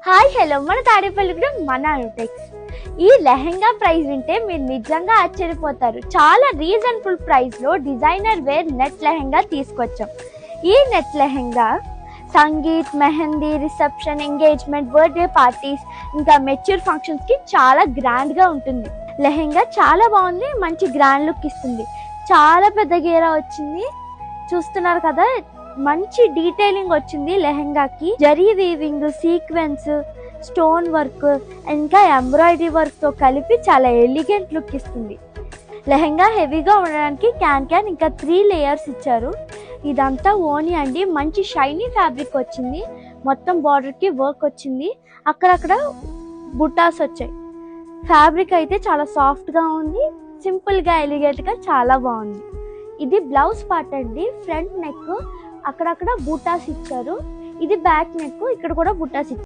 Hi hello మన తాడేపల్లిగూడెం మన అనుటెక్స్. ఈ లెహంగా ప్రైస్ వింటే మీరు నిజంగా ఆశ్చర్యపోతారు. చాలా రీజనబుల్ ప్రైస్ లో డిజైనర్ వేర్ నెట్ లెహంగా తీసుకొచ్చాం. ఈ net lehenga sangeet, mehndi, reception, engagement, birthday parties, ఇంకా మెచ్యూర్ ఫంక్షన్స్ కి చాలా గ్రాండ్ గా ఉంటుంది. లెహంగా చాలా బాగుంది, మంచి గ్రాండ్ లుక్ ఇస్తుంది. చాలా పెద్ద గేరా వచ్చింది, చూస్తున్నారు కదా. మంచి డీటెయిలింగ్ వచ్చింది లెహంగాకి. Zari weaving, sequence, stone work, ఇంకా ఎంబ్రాయిడరీ వర్క్ తో కలిపి చాలా ఎలిగెంట్ లుక్ ఇస్తుంది. లెహంగా హెవీగా ఉండడానికి క్యాన్ ఇంకా 3 లేయర్స్ ఇచ్చారు. ఇదంతా ఓని అండి. మంచి షైనీ ఫ్యాబ్రిక్ వచ్చింది. మొత్తం బార్డర్ కి వర్క్ వచ్చింది, అక్కడక్కడ బుటాస్ వచ్చాయి. ఫ్యాబ్రిక్ అయితే చాలా సాఫ్ట్ గా ఉంది, సింపుల్ గా ఎలిగెంట్ గా చాలా బాగుంది. ఇది బ్లౌజ్ పార్ట్ అండి. ఫ్రంట్ నెక్ అక్కడక్కడ బూటాస్ ఇచ్చారు. ఇది బ్యాక్ నెక్, ఇక్కడ కూడా బూటాస్ ఇచ్చారు.